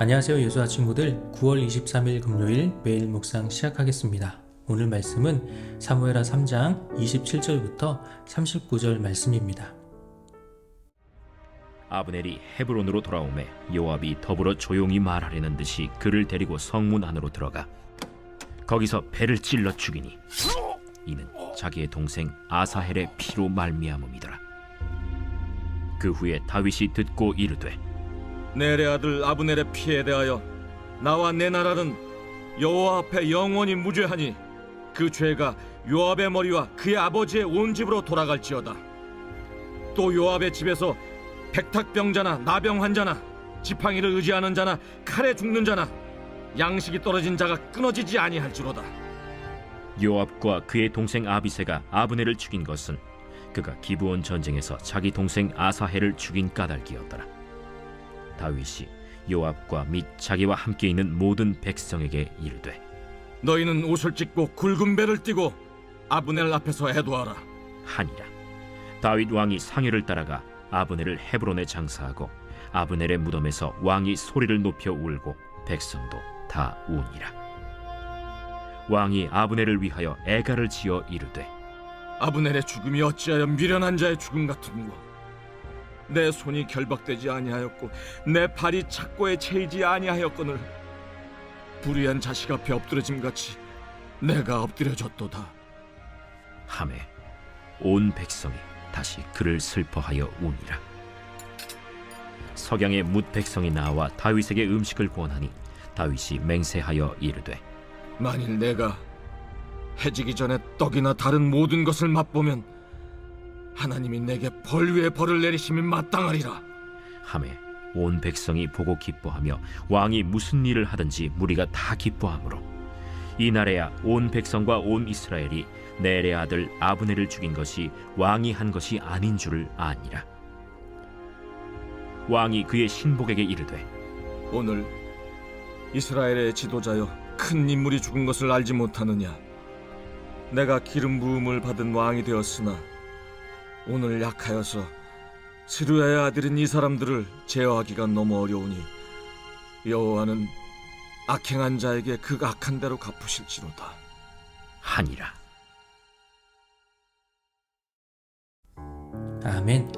안녕하세요 예수아 친구들. 9월 23일 금요일 매일 묵상 시작하겠습니다. 오늘 말씀은 사무엘하 3장 27절부터 39절 말씀입니다. 아브넬이 헤브론으로 돌아오매 요압이 더불어 조용히 말하려는 듯이 그를 데리고 성문 안으로 들어가 거기서 배를 찔러 죽이니 이는 자기의 동생 아사헬의 피로 말미암음이더라. 그 후에 다윗이 듣고 이르되 넬의 아들 아브넬의 피에 대하여 나와 내 나라는 여호와 앞에 영원히 무죄하니 그 죄가 요압의 머리와 그의 아버지의 온 집으로 돌아갈지어다. 또 요압의 집에서 백탁병자나 나병 환자나 지팡이를 의지하는 자나 칼에 죽는 자나 양식이 떨어진 자가 끊어지지 아니할지로다. 요압과 그의 동생 아비새가 아브넬을 죽인 것은 그가 기브온 전쟁에서 자기 동생 아사헬을 죽인 까닭이었더라. 다윗이 요압과 및 자기와 함께 있는 모든 백성에게 이르되 너희는 옷을 찢고 굵은 배를 띠고 아브넬 앞에서 애도하라 하니라. 다윗 왕이 상회를 따라가 아브넬을 헤브론에 장사하고 아브넬의 무덤에서 왕이 소리를 높여 울고 백성도 다 우니라. 왕이 아브넬을 위하여 애가를 지어 이르되 아브넬의 죽음이 어찌하여 미련한 자의 죽음 같은고. 내 손이 결박되지 아니하였고 내 발이 착고에 채이지 아니하였거늘 불의한 자식 앞에 엎드려짐같이 내가 엎드려졌도다 하매 온 백성이 다시 그를 슬퍼하여 우니라. 석양에 뭇 백성이 나와 다윗에게 음식을 구원하니 다윗이 맹세하여 이르되 만일 내가 해지기 전에 떡이나 다른 모든 것을 맛보면 하나님이 내게 벌 위에 벌을 내리심이 마땅하리라 하매 온 백성이 보고 기뻐하며 왕이 무슨 일을 하든지 무리가 다 기뻐하므로 이날에야 온 백성과 온 이스라엘이 넬의 아들 아브넬을 죽인 것이 왕이 한 것이 아닌 줄을 아니라. 왕이 그의 신복에게 이르되 오늘 이스라엘의 지도자여 큰 인물이 죽은 것을 알지 못하느냐. 내가 기름 부음을 받은 왕이 되었으나 오늘 약하여서 스루야의 아들인 이 사람들을 제어하기가 너무 어려우니 여호와는 악행한 자에게 그 악한 대로 갚으실지로다 하니라. 아멘.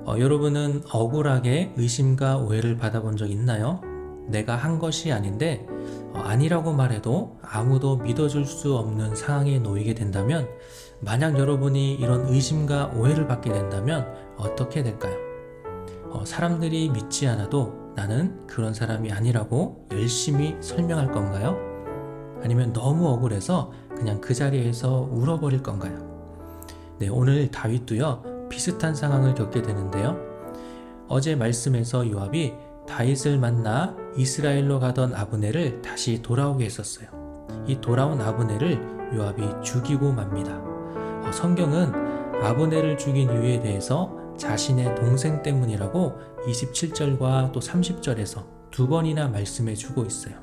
여러분은 억울하게 의심과 오해를 받아본 적 있나요? 내가 한 것이 아닌데 아니라고 말해도 아무도 믿어줄 수 없는 상황에 놓이게 된다면, 만약 여러분이 이런 의심과 오해를 받게 된다면 어떻게 될까요? 사람들이 믿지 않아도 나는 그런 사람이 아니라고 열심히 설명할 건가요? 아니면 너무 억울해서 그냥 그 자리에서 울어버릴 건가요? 네, 오늘 다윗도요 비슷한 상황을 겪게 되는데요. 어제 말씀에서 요압이 다윗을 만나 이스라엘로 가던 아브넬을 다시 돌아오게 했었어요. 이 돌아온 아브넬을 요압이 죽이고 맙니다. 성경은 아브넬을 죽인 이유에 대해서 자신의 동생 때문이라고 27절과 또 30절에서 두 번이나 말씀해 주고 있어요.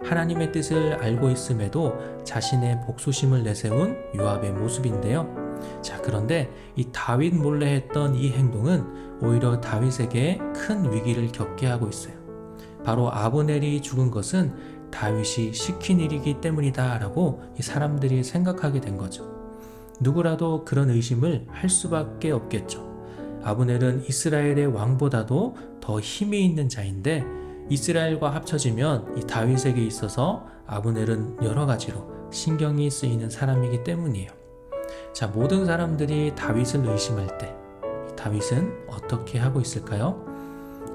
하나님의 뜻을 알고 있음에도 자신의 복수심을 내세운 요압의 모습인데요. 자, 그런데 이 다윗 몰래 했던 이 행동은 오히려 다윗에게 큰 위기를 겪게 하고 있어요. 바로 아브넬이 죽은 것은 다윗이 시킨 일이기 때문이다 라고 이 사람들이 생각하게 된 거죠. 누구라도 그런 의심을 할 수밖에 없겠죠. 아브넬은 이스라엘의 왕보다도 더 힘이 있는 자인데 이스라엘과 합쳐지면 이 다윗에게 있어서 아브넬은 여러 가지로 신경이 쓰이는 사람이기 때문이에요. 자, 모든 사람들이 다윗을 의심할 때 다윗은 어떻게 하고 있을까요?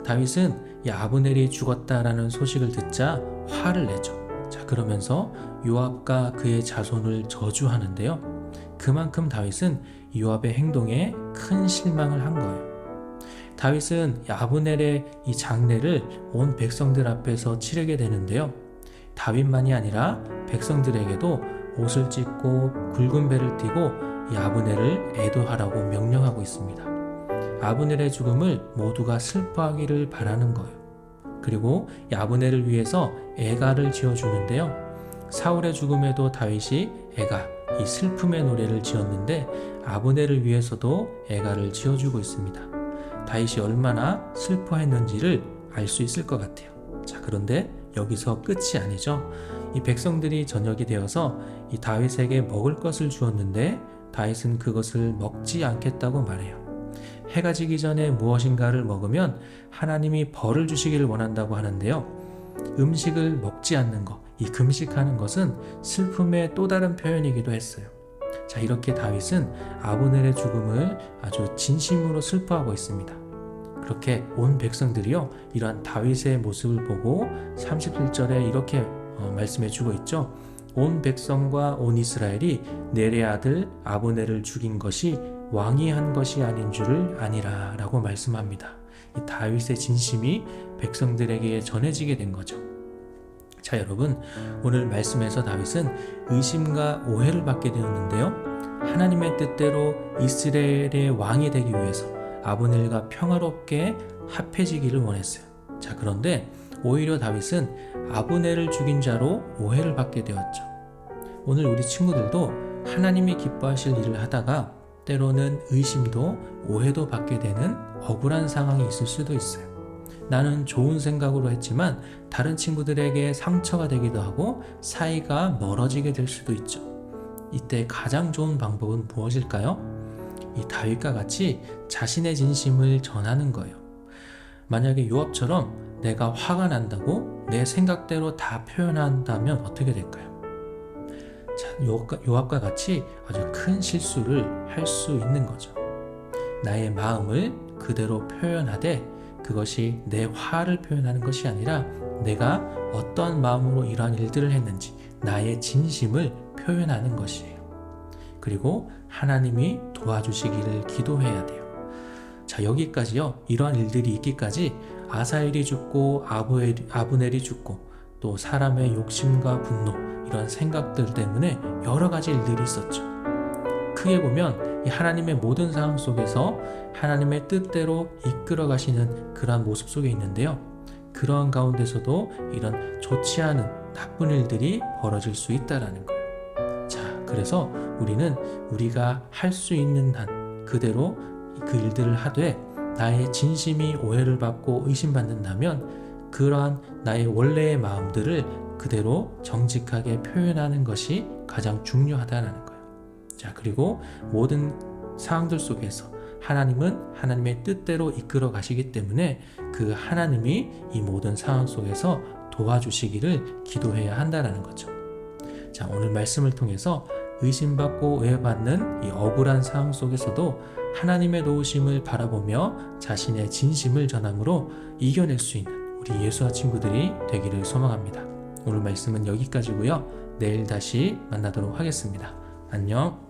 다윗은 이 아브넬이 죽었다라는 소식을 듣자 화를 내죠. 자, 그러면서 요압과 그의 자손을 저주하는데요. 그만큼 다윗은 요압의 행동에 큰 실망을 한 거예요. 다윗은 아브넬의 이 장례를 온 백성들 앞에서 치르게 되는데요. 다윗만이 아니라 백성들에게도 옷을 찢고 굵은 배를 띠고 이 아브넬을 애도하라고 명령하고 있습니다. 아브넬의 죽음을 모두가 슬퍼하기를 바라는 거예요. 그리고 이 아브넬을 위해서 애가를 지어주는데요. 사울의 죽음에도 다윗이 애가, 이 슬픔의 노래를 지었는데 아브넬을 위해서도 애가를 지어주고 있습니다. 다윗이 얼마나 슬퍼했는지를 알 수 있을 것 같아요. 자, 그런데 여기서 끝이 아니죠. 이 백성들이 저녁이 되어서 이 다윗에게 먹을 것을 주었는데 다윗은 그것을 먹지 않겠다고 말해요. 해가 지기 전에 무엇인가를 먹으면 하나님이 벌을 주시기를 원한다고 하는데요. 음식을 먹지 않는 것, 이 금식하는 것은 슬픔의 또 다른 표현이기도 했어요. 자, 이렇게 다윗은 아브넬의 죽음을 아주 진심으로 슬퍼하고 있습니다. 그렇게 온 백성들이요, 이러한 다윗의 모습을 보고 37절에 이렇게 말씀해 주고 있죠. 온 백성과 온 이스라엘이 넬의 아들 아브넬을 죽인 것이 왕이 한 것이 아닌 줄을 아니라 라고 말씀합니다. 이 다윗의 진심이 백성들에게 전해지게 된 거죠. 자, 여러분, 오늘 말씀에서 다윗은 의심과 오해를 받게 되었는데요. 하나님의 뜻대로 이스라엘의 왕이 되기 위해서 아브넬과 평화롭게 합해지기를 원했어요. 자, 그런데 오히려 다윗은 아브넬을 죽인 자로 오해를 받게 되었죠. 오늘 우리 친구들도 하나님이 기뻐하실 일을 하다가 때로는 의심도 오해도 받게 되는 억울한 상황이 있을 수도 있어요. 나는 좋은 생각으로 했지만 다른 친구들에게 상처가 되기도 하고 사이가 멀어지게 될 수도 있죠. 이때 가장 좋은 방법은 무엇일까요? 이 다윗과 같이 자신의 진심을 전하는 거예요. 만약에 요압처럼 내가 화가 난다고 내 생각대로 다 표현한다면 어떻게 될까요? 자, 요압과 같이 아주 큰 실수를 할 수 있는 거죠. 나의 마음을 그대로 표현하되 그것이 내 화를 표현하는 것이 아니라 내가 어떠한 마음으로 이러한 일들을 했는지 나의 진심을 표현하는 것이에요. 그리고 하나님이 도와주시기를 기도해야 돼요. 자, 여기까지요. 이러한 일들이 있기까지 아사엘이 죽고 아브넬이 죽고 또 사람의 욕심과 분노, 이런 생각들 때문에 여러 가지 일들이 있었죠. 크게 보면 이 하나님의 모든 상황 속에서 하나님의 뜻대로 이끌어 가시는 그러한 모습 속에 있는데요. 그러한 가운데서도 이런 좋지 않은 나쁜 일들이 벌어질 수 있다라는 거예요. 자, 그래서 우리는 우리가 할 수 있는 한 그대로 그 일들을 하되 나의 진심이 오해를 받고 의심받는다면 그러한 나의 원래의 마음들을 그대로 정직하게 표현하는 것이 가장 중요하다는 거예요. 자, 그리고 모든 상황들 속에서 하나님은 하나님의 뜻대로 이끌어 가시기 때문에 그 하나님이 이 모든 상황 속에서 도와주시기를 기도해야 한다는 거죠. 자, 오늘 말씀을 통해서 의심받고 오해받는 이 억울한 상황 속에서도 하나님의 도우심을 바라보며 자신의 진심을 전함으로 이겨낼 수 있는 우리 예수와 친구들이 되기를 소망합니다. 오늘 말씀은 여기까지고요. 내일 다시 만나도록 하겠습니다. 안녕.